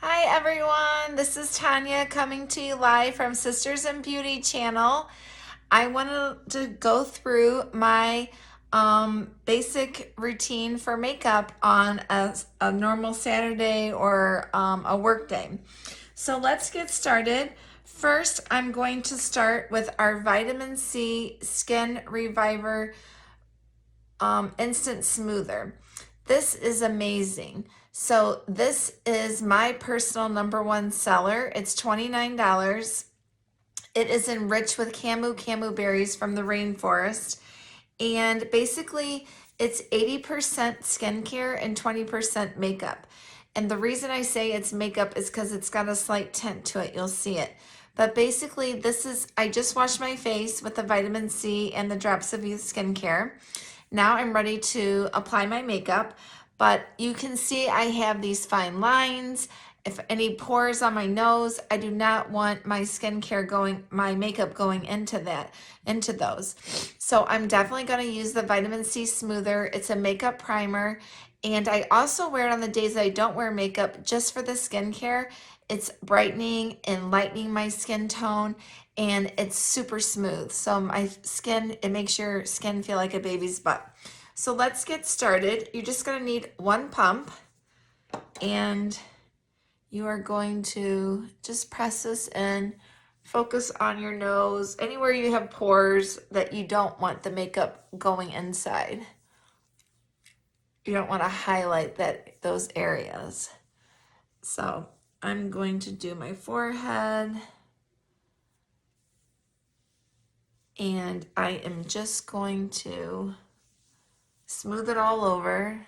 Hi everyone, this is Tanya coming to you live from Sisters in Beauty channel. I wanted to go through my basic routine for makeup on a normal Saturday or a work day. So let's get started. First, I'm going to start with our Vitamin C Skin Reviver Instant Smoother. This is amazing. So this is my personal #1 seller. It's $29. It is enriched with camu berries from the rainforest. And basically it's 80% skincare and 20% makeup. And the reason I say it's makeup is because it's got a slight tint to it. You'll see it. But basically I just washed my face with the vitamin C and the drops of youth skincare. Now I'm ready to apply my makeup, but you can see I have these fine lines. If any pores on my nose, I do not want my my makeup going into those. So I'm definitely going to use the vitamin C smoother. It's a makeup primer, and I also wear it on the days that I don't wear makeup just for the skincare. It's brightening and lightening my skin tone, and it's super smooth. So my skin, it makes your skin feel like a baby's butt. So let's get started. You're just going to need one pump, and you are going to just press this in, focus on your nose, anywhere you have pores that you don't want the makeup going inside. You don't want to highlight those areas. So I'm going to do my forehead, and I am just going to smooth it all over,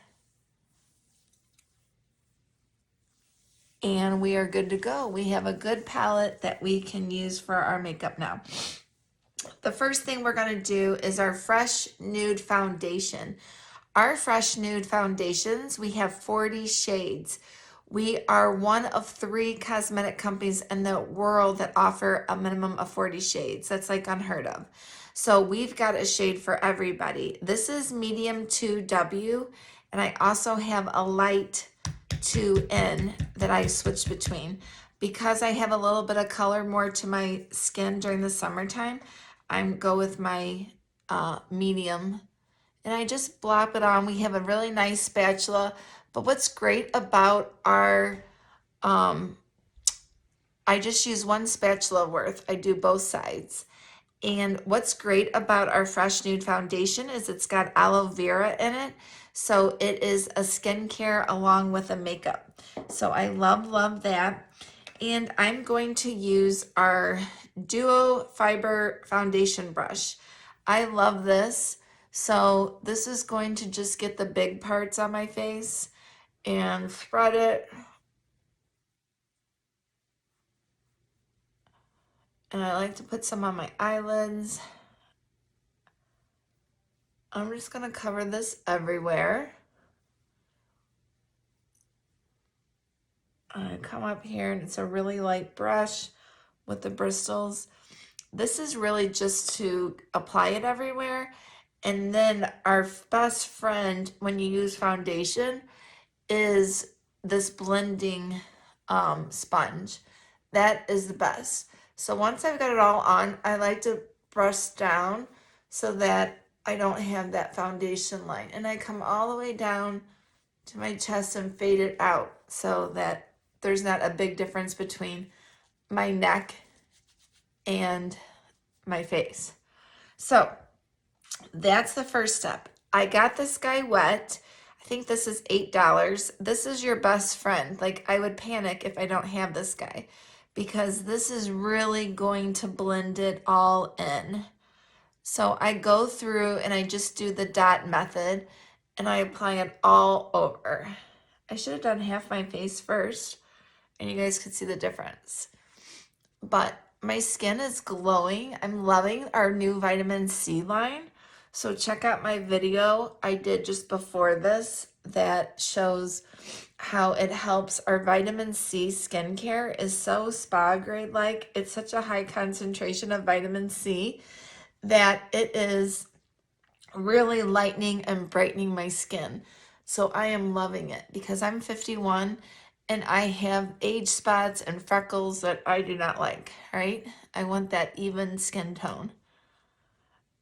and we are good to go. We have a good palette that we can use for our makeup now. The first thing we're going to do is our Fresh Nude Foundation. Our Fresh Nude Foundations, we have 40 shades. We are one of 3 cosmetic companies in the world that offer a minimum of 40 shades. That's like unheard of. So we've got a shade for everybody. This is medium 2W, and I also have a light 2N that I switch between. Because I have a little bit of color more to my skin during the summertime, I go with my medium, and I just blop it on. We have a really nice spatula, but what's great about our, I just use one spatula worth. I do both sides. And what's great about our Fresh Nude Foundation is it's got aloe vera in it. So it is a skincare along with a makeup. So I love that. And I'm going to use our Duo Fibre Foundation Brush. I love this. So this is going to just get the big parts on my face and spread it. And I like to put some on my eyelids. I'm just going to cover this everywhere. I come up here, and it's a really light brush with the bristles. This is really just to apply it everywhere. And then our best friend when you use foundation is this blending sponge. That is the best. So once I've got it all on, I like to brush down so that I don't have that foundation line. And I come all the way down to my chest and fade it out so that there's not a big difference between my neck and my face. So that's the first step. I got this guy wet. I think this is $8. This is your best friend. Like, I would panic if I don't have this guy, because this is really going to blend it all in. So I go through and I just do the dot method, and I apply it all over. I should have done half my face first, and you guys could see the difference. But my skin is glowing. I'm loving our new vitamin C line. So check out my video I did just before this that shows how it helps. Our vitamin C skincare is so spa grade like. It's such a high concentration of vitamin C that it is really lightening and brightening my skin. So I am loving it because I'm 51 and I have age spots and freckles that I do not like, right? I want that even skin tone.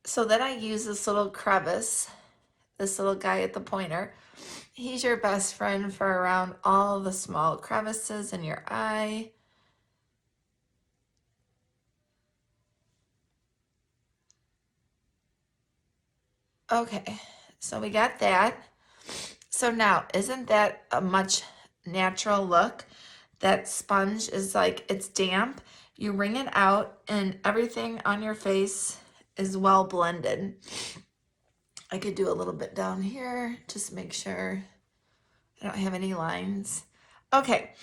So then I use this little crevice, this little guy at the pointer. He's your best friend for around all the small crevices in your eye. Okay, so we got that. So now, isn't that a much natural look? That sponge is like, it's damp. You wring it out and everything on your face is well blended. I could do a little bit down here, just make sure I don't have any lines. Okay,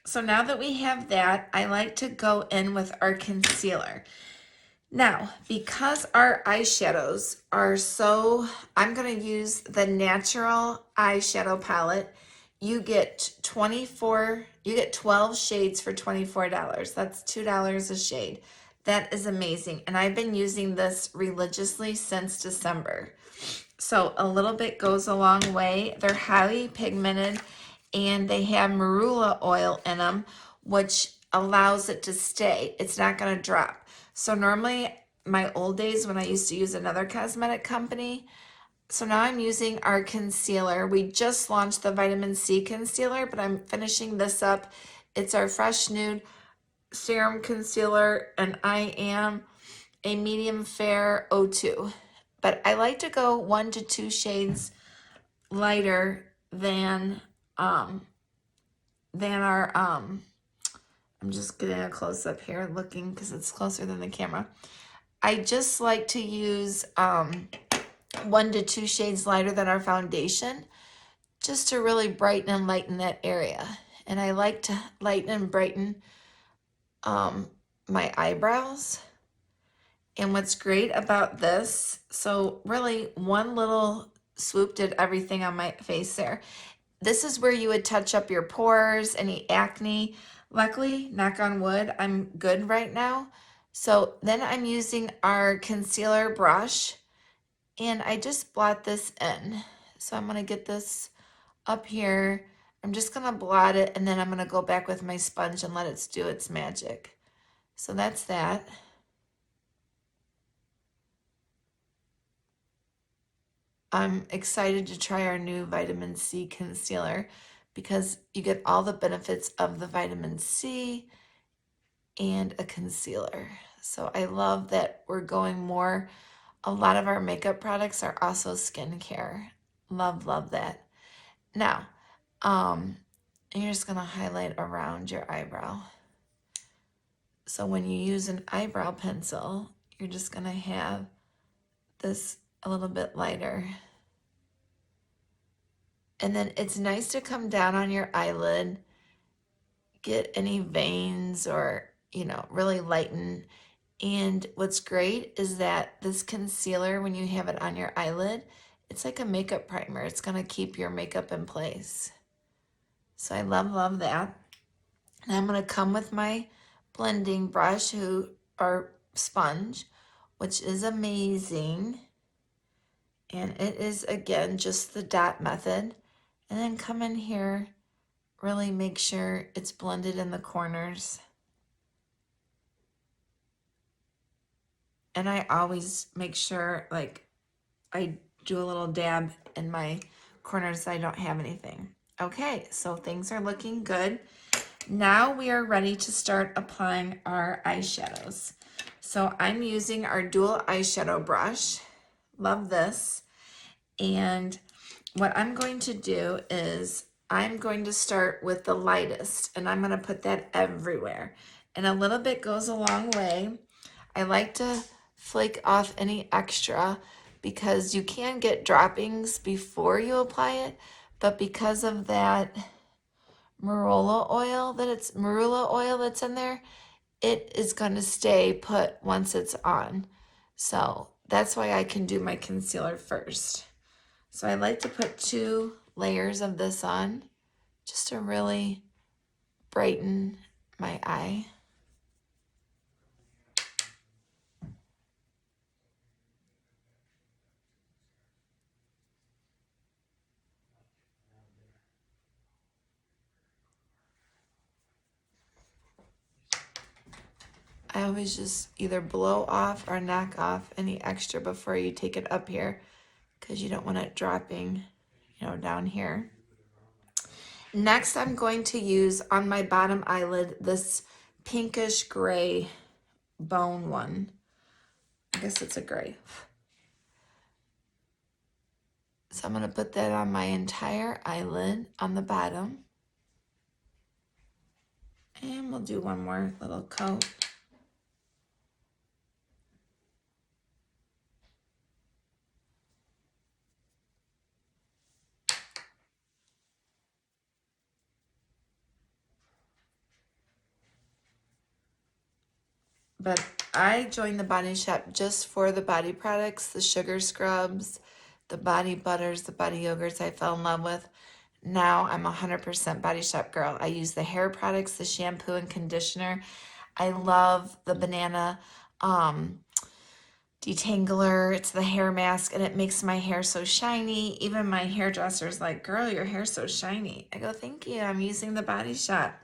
so now that we have that, I like to go in with our concealer. Now, because our eyeshadows are so, I'm going to use the natural eyeshadow palette. You get 12 shades for $24. That's $2 a shade. That is amazing. And I've been using this religiously since December. So a little bit goes a long way. They're highly pigmented and they have marula oil in them, which allows it to stay. It's not going to drop. So normally my old days when I used to use another cosmetic company, so now I'm using our concealer. We just launched the vitamin C concealer, but I'm finishing this up. It's our Fresh Nude Serum Concealer, and I am a medium fair 02. But I like to go 1 to 2 shades lighter than our I'm just getting a close up here looking because it's closer than the camera. I just like to use 1 to 2 shades lighter than our foundation just to really brighten and lighten that area. And I like to lighten and brighten my eyebrows. And what's great about this, so really one little swoop did everything on my face there. This is where you would touch up your pores, any acne. Luckily, knock on wood, I'm good right now. So then I'm using our concealer brush and I just blot this in. So I'm gonna get this up here. I'm just gonna blot it and then I'm gonna go back with my sponge and let it do its magic. So that's that. I'm excited to try our new vitamin C concealer because you get all the benefits of the vitamin C and a concealer. So I love that we're going more. A lot of our makeup products are also skincare. Love, love that. Now, you're just gonna highlight around your eyebrow. So when you use an eyebrow pencil, you're just gonna have this a little bit lighter. And then it's nice to come down on your eyelid, get any veins or, really lighten. And what's great is that this concealer, when you have it on your eyelid, it's like a makeup primer. It's gonna keep your makeup in place. So I love, love that. And I'm gonna come with my blending brush or sponge, which is amazing. And it is, again, just the dot method. And then come in here, really make sure it's blended in the corners. And I always make sure, like, I do a little dab in my corners so I don't have anything. Okay, so things are looking good. Now we are ready to start applying our eyeshadows. So I'm using our dual eyeshadow brush. Love this. And what I'm going to do is I'm going to start with the lightest and I'm going to put that everywhere. And a little bit goes a long way. I like to flake off any extra because you can get droppings before you apply it, but because of that marula oil that's in there, it is going to stay put once it's on. So that's why I can do my concealer first. So I like to put 2 layers of this on just to really brighten my eye. I always just either blow off or knock off any extra before you take it up here, because you don't want it dropping, you know, down here. Next, I'm going to use on my bottom eyelid this pinkish gray bone one. I guess it's a gray. So I'm going to put that on my entire eyelid on the bottom. And we'll do one more little coat. But I joined the Body Shop just for the body products, the sugar scrubs, the body butters, the body yogurts I fell in love with. Now I'm 100% Body Shop girl. I use the hair products, the shampoo and conditioner. I love the banana detangler. It's the hair mask and it makes my hair so shiny. Even my hairdresser's like, girl, your hair's so shiny. I go, thank you. I'm using the Body Shop.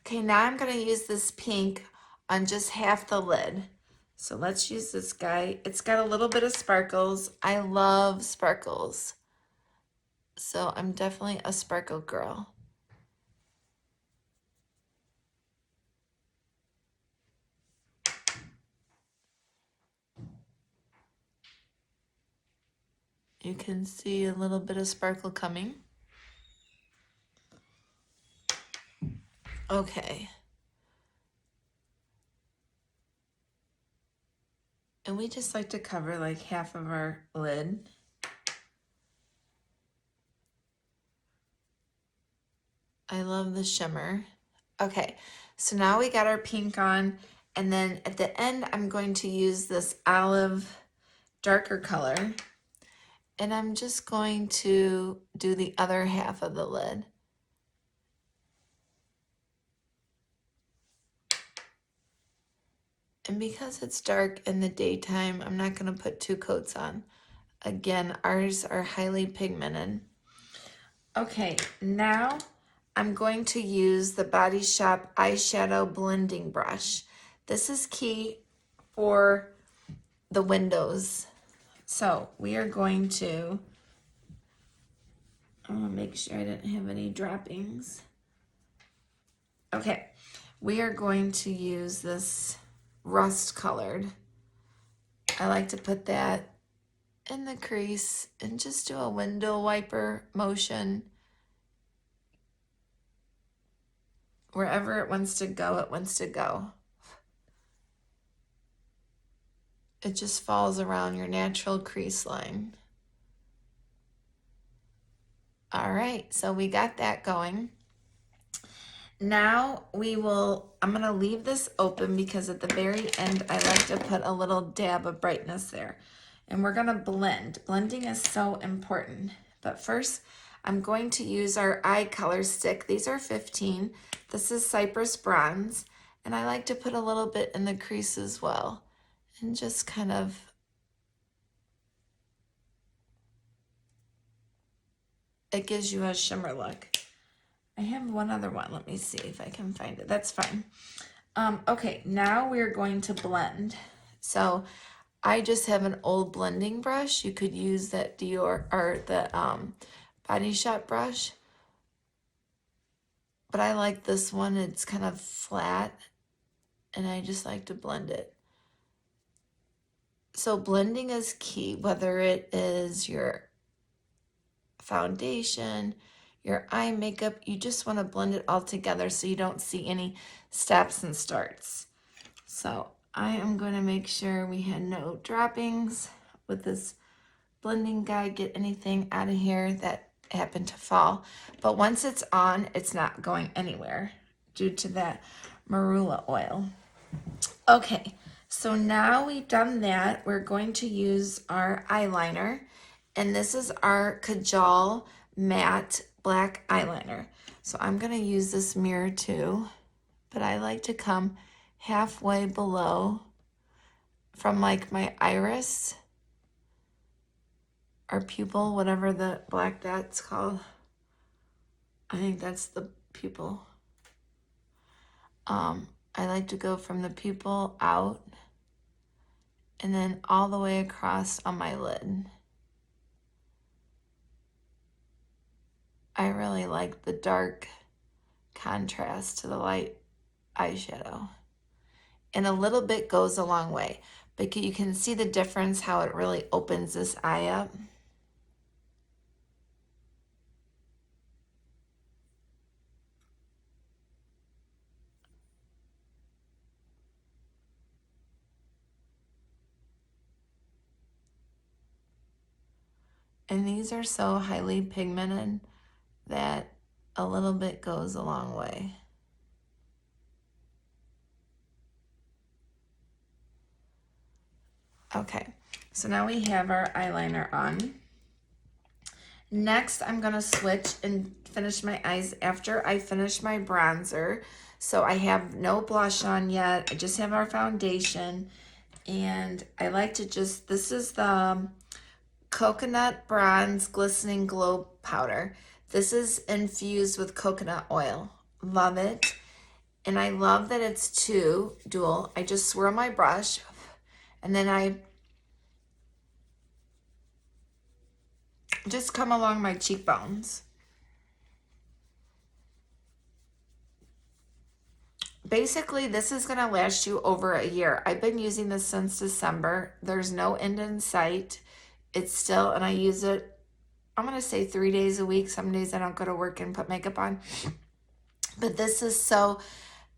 Okay, now I'm going to use this pink on just half the lid. So let's use this guy. It's got a little bit of sparkles. I love sparkles. So I'm definitely a sparkle girl. You can see a little bit of sparkle coming. Okay. And we just like to cover like half of our lid. I love the shimmer. Okay, so now we got our pink on, and then at the end, I'm going to use this olive darker color, and I'm just going to do the other half of the lid. And because it's dark in the daytime, I'm not going to put 2 coats on. Again, ours are highly pigmented. Okay, now I'm going to use the Body Shop eyeshadow blending brush. This is key for the windows. So we are going to, I want to make sure I didn't have any droppings. Okay, we are going to use this rust colored. I like to put that in the crease and just do a window wiper motion. Wherever it wants to go, it wants to go. It just falls around your natural crease line. All right, so we got that going. Now I'm gonna leave this open because at the very end, I like to put a little dab of brightness there. And we're gonna blend. Blending is so important. But first, I'm going to use our eye color stick. These are 15. This is Cypress Bronze. And I like to put a little bit in the crease as well. And just kind of it gives you a shimmer look. I have one other one. Let me see if I can find it. That's fine. Okay, now we're going to blend. So I just have an old blending brush. You could use that Dior or the Body Shop brush. But I like this one. It's kind of flat and I just like to blend it. So blending is key, whether it is your foundation, your eye makeup, you just want to blend it all together so you don't see any stops and starts. So I am going to make sure we had no droppings with this blending guy, get anything out of here that happened to fall. But once it's on, it's not going anywhere due to that marula oil. Okay, so now we've done that, we're going to use our eyeliner. And this is our Kajal matte black eyeliner. So I'm going to use this mirror too, but I like to come halfway below from like my iris or pupil, whatever the black dot's called. I think that's the pupil. I like to go from the pupil out and then all the way across on my lid. I really like the dark contrast to the light eyeshadow. And a little bit goes a long way, but you can see the difference, how it really opens this eye up. And these are so highly pigmented that a little bit goes a long way. Okay, so now we have our eyeliner on. Next, I'm gonna switch and finish my eyes after I finish my bronzer. So I have no blush on yet. I just have our foundation. And I like to just, this is the Coconut Bronze Glistening Glow Powder. This is infused with coconut oil. Love it. And I love that it's dual. I just swirl my brush and then I just come along my cheekbones. Basically, this is gonna last you over a year. I've been using this since December. There's no end in sight. It's still, and I use it, I'm gonna say 3 days a week. Some days I don't go to work and put makeup on. But this is so,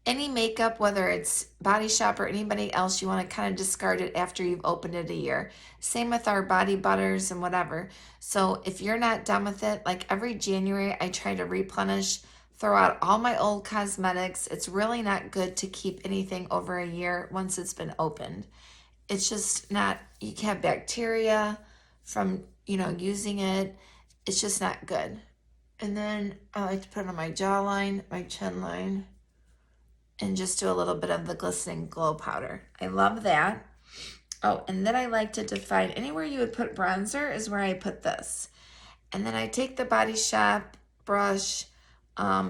any makeup, whether it's Body Shop or anybody else, you want to kind of discard it after you've opened it a year. Same with our body butters and whatever. So if you're not done with it, like every January, I try to replenish, throw out all my old cosmetics. It's really not good to keep anything over a year once it's been opened. It's just not, you can have bacteria from, using it. It's just not good. And then I like to put it on my jawline, my chin line, and just do a little bit of the Glistening Glow Powder. I love that. Oh, and then I like to define, anywhere you would put bronzer is where I put this. And then I take the Body Shop brush.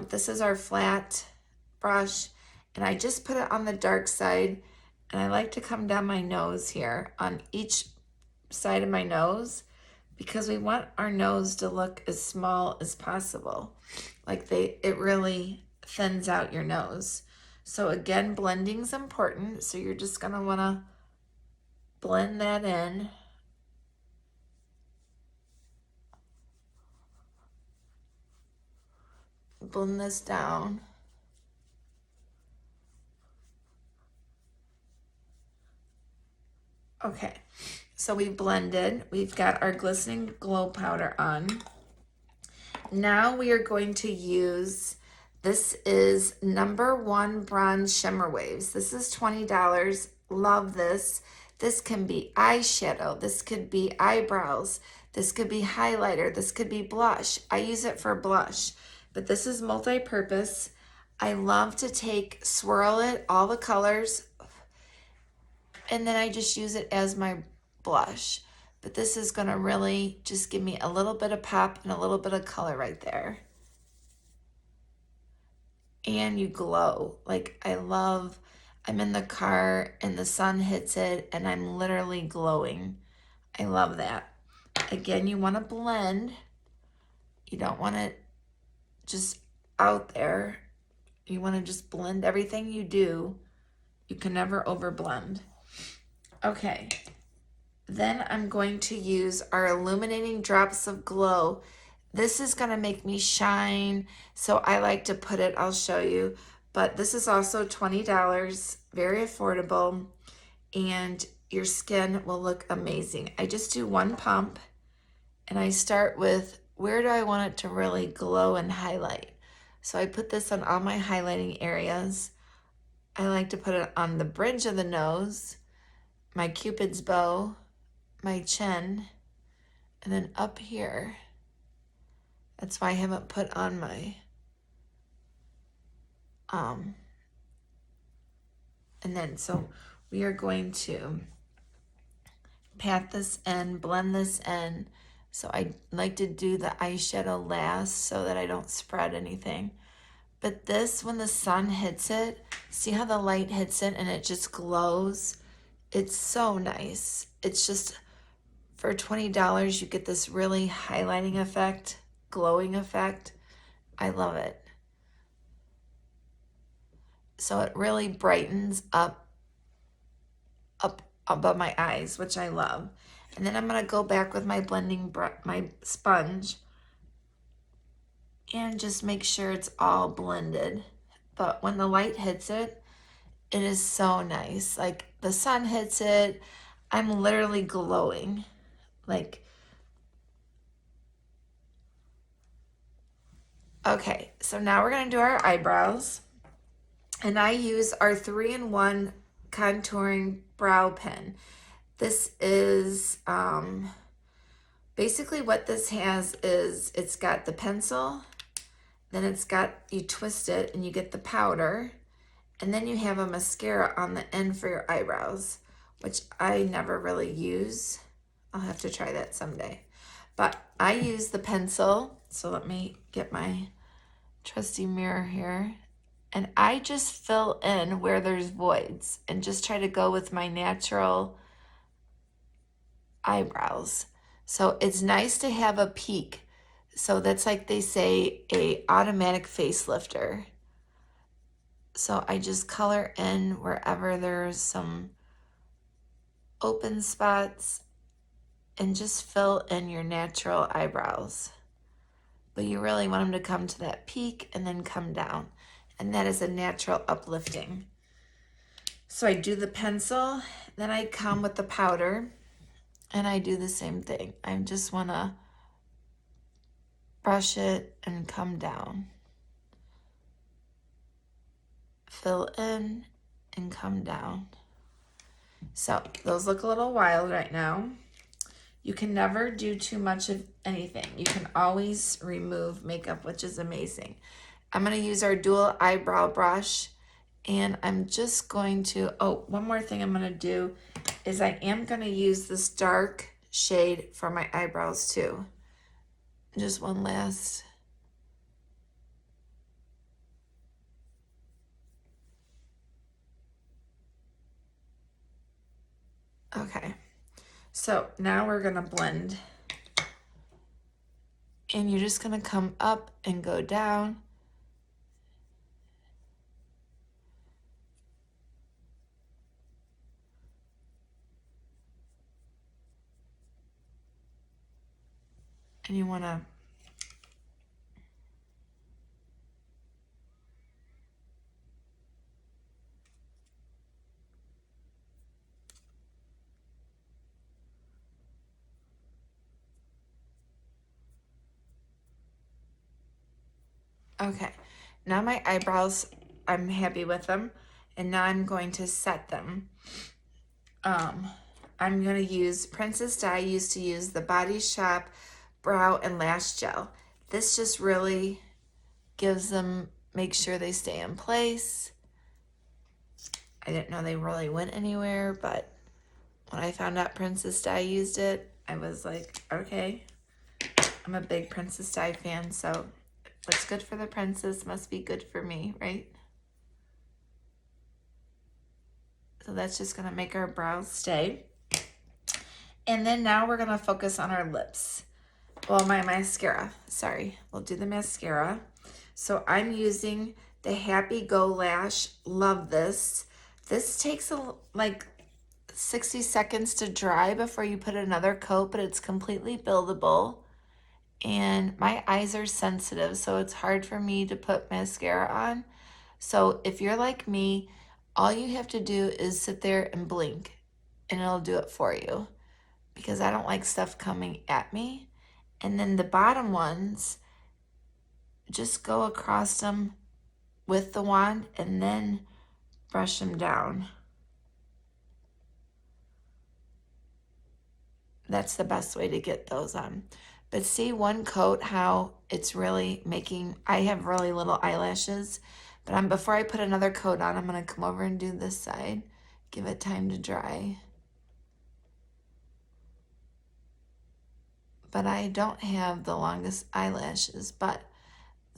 This is our flat brush. And I just put it on the dark side. And I like to come down my nose here on each side of my nose, because we want our nose to look as small as possible. Like it really thins out your nose. So again, blending's important. So you're just gonna wanna blend that in. Blend this down. Okay, so we blended. We've got our Glistening Glow Powder on. Now we are going to use, this is #1 Bronze Shimmer Waves. This is $20. Love this. This can be eyeshadow. This could be eyebrows. This could be highlighter. This could be blush. I use it for blush, but this is multi-purpose. I love to swirl it, all the colors, and then I just use it as my blush. But this is gonna really just give me a little bit of pop and a little bit of color right there. And you glow. Like I'm in the car and the sun hits it and I'm literally glowing. I love that. Again, you wanna blend. You don't want it just out there. You wanna just blend everything you do. You can never over blend. Okay. Then I'm going to use our Illuminating Drops of Glow. This is gonna make me shine, so I like to put it, I'll show you, but this is also $20, very affordable, and your skin will look amazing. I just do one pump, and I start with, where do I want it to really glow and highlight? So I put this on all my highlighting areas. I like to put it on the bridge of the nose, my Cupid's bow, my chin, and then up here. That's why I haven't put on my, and then so we are going to pat this in, blend this in. So I like to do the eyeshadow last so that I don't spread anything. But this, when the sun hits it, see how the light hits it and it just glows? It's so nice. It's just, for $20, you get this really highlighting effect, glowing effect. I love it. So it really brightens up above my eyes, which I love. And then I'm gonna go back with my my sponge and just make sure it's all blended. But when the light hits it, it is so nice. Like the sun hits it, I'm literally glowing. Like, okay, so now we're gonna do our eyebrows. And I use our 3-in-1 contouring brow pen. This is, basically what this has is it's got the pencil, then it's got, you twist it and you get the powder, and then you have a mascara on the end for your eyebrows, which I never really use. I'll have to try that someday. But I use the pencil, so let me get my trusty mirror here. And I just fill in where there's voids and just try to go with my natural eyebrows. So it's nice to have a peak. So that's like they say, a automatic facelifter. So I just color in wherever there's some open spots and just fill in your natural eyebrows. But you really want them to come to that peak and then come down. And that is a natural uplifting. So I do the pencil, then I come with the powder, and I do the same thing. I just want to brush it and come down. Fill in and come down. So those look a little wild right now. You can never do too much of anything. You can always remove makeup, which is amazing. I'm going to use our dual eyebrow brush, and I'm just going to, oh, one more thing I'm going to do is I am going to use this dark shade for my eyebrows too. Just one last. Okay, so now we're going to blend. And you're just going to come up and go down. And you want to okay, now my eyebrows, I'm happy with them, and now I'm going to set them. I'm going to use Princess Di. I used to use the Body Shop Brow and Lash Gel. This just really gives them, make sure they stay in place. I didn't know they really went anywhere, but when I found out Princess Di used it, I was like, okay. I'm a big Princess Di fan, so what's good for the princess must be good for me, right? So that's just gonna make our brows stay. And then now we're gonna focus on our lips. Well, my mascara, sorry. We'll do the mascara. So I'm using the Happy Go Lash. Love this. This takes like 60 seconds to dry before you put another coat, but it's completely buildable. And my eyes are sensitive, so it's hard for me to put mascara on. So if you're like me, all you have to do is sit there and blink, and it'll do it for you, because I don't like stuff coming at me. And then the bottom ones, just go across them with the wand and then brush them down. That's the best way to get those on. But see one coat, how it's really making, I have really little eyelashes, but before I put another coat on, I'm gonna come over and do this side, give it time to dry. But I don't have the longest eyelashes, but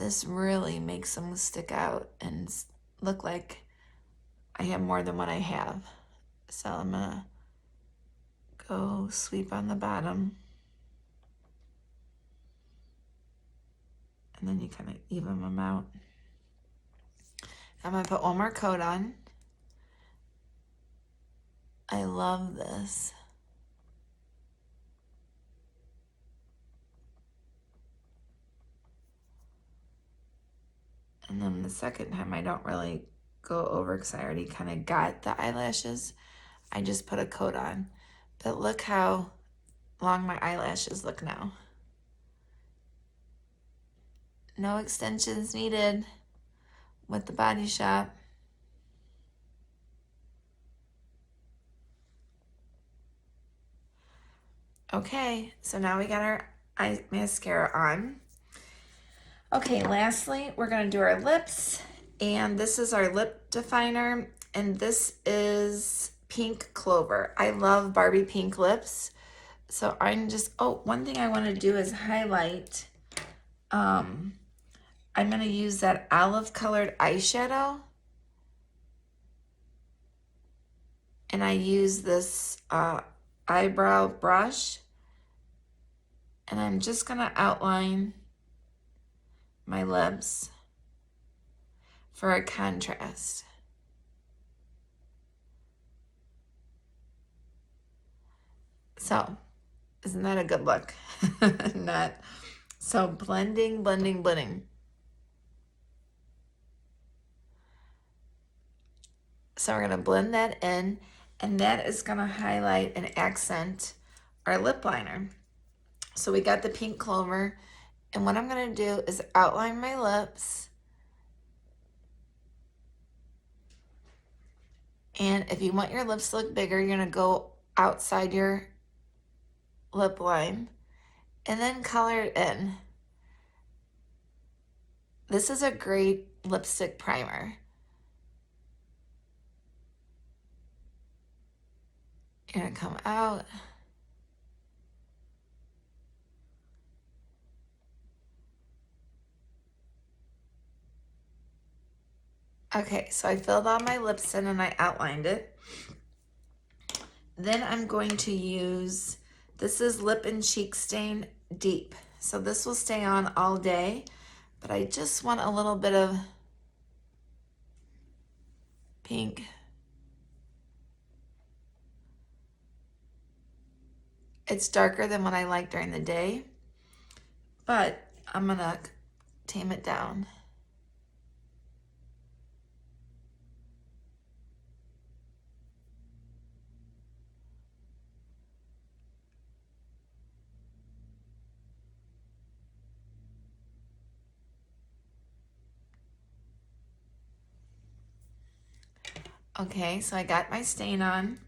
this really makes them stick out and look like I have more than what I have. So I'm gonna go sweep on the bottom. And then you kind of even them out. I'm gonna put one more coat on. I love this. And then the second time I don't really go over because I already kind of got the eyelashes. I just put a coat on. But look how long my eyelashes look now. No extensions needed with the Body Shop. Okay, so now we got our eye mascara on. Okay, lastly, we're gonna do our lips, and this is our lip definer, and this is Pink Clover. I love Barbie pink lips, so I'm just, oh, one thing I wanna do is highlight, I'm gonna use that olive colored eyeshadow, and I use this eyebrow brush, and I'm just gonna outline my lips for a contrast. So, isn't that a good look? Not so blending, blending, blending. So we're gonna blend that in, and that is gonna highlight and accent our lip liner. So we got the Pink Clover, and what I'm gonna do is outline my lips. And if you want your lips to look bigger, you're gonna go outside your lip line and then color it in. This is a great lipstick primer. You're gonna come out. Okay, so I filled all my lips in and I outlined it. Then I'm going to use, this is Lip and Cheek Stain Deep. So this will stay on all day, but I just want a little bit of pink. It's darker than what I like during the day, but I'm gonna tame it down. Okay, so I got my stain on.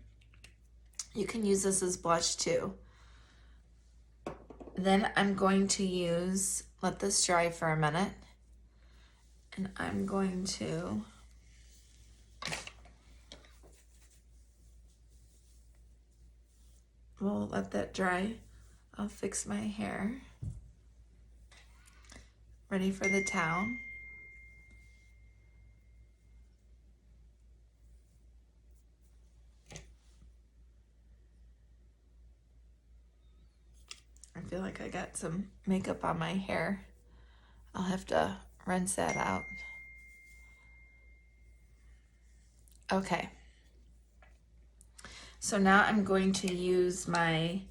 You can use this as blush too. Then I'm going to use, let this dry for a minute, and I'm going to we'll let that dry. I'll fix my hair. Ready for the towel. I feel like I got some makeup on my hair. I'll have to rinse that out. Okay. So now I'm going to use my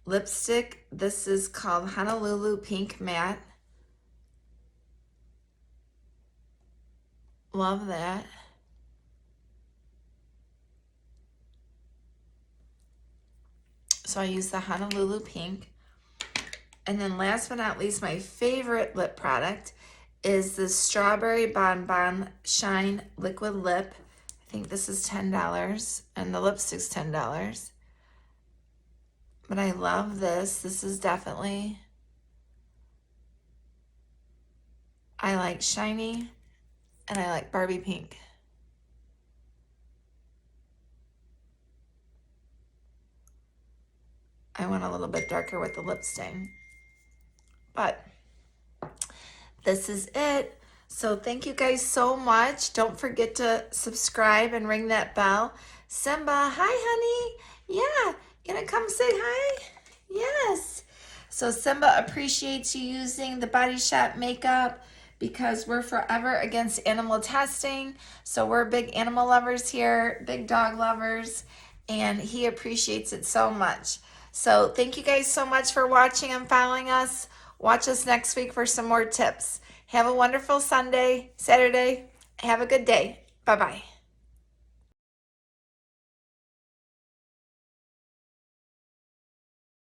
lipstick. This is called Honolulu Pink Matte. Love that. So I use the Honolulu Pink. And then last but not least, my favorite lip product is the Strawberry Bonbon Shine Liquid Lip. I think this is $10 and the lipstick's $10. But I love this. This is definitely, I like shiny and I like Barbie pink. I went a little bit darker with the lip stain. But this is it. So thank you guys so much. Don't forget to subscribe and ring that bell. Simba, hi honey. Yeah, gonna come say hi? Yes. So Simba appreciates you using the Body Shop makeup because we're forever against animal testing. So we're big animal lovers here, big dog lovers, and he appreciates it so much. So thank you guys so much for watching and following us. Watch us next week for some more tips. Have a wonderful Sunday, Saturday. Have a good day. Bye-bye.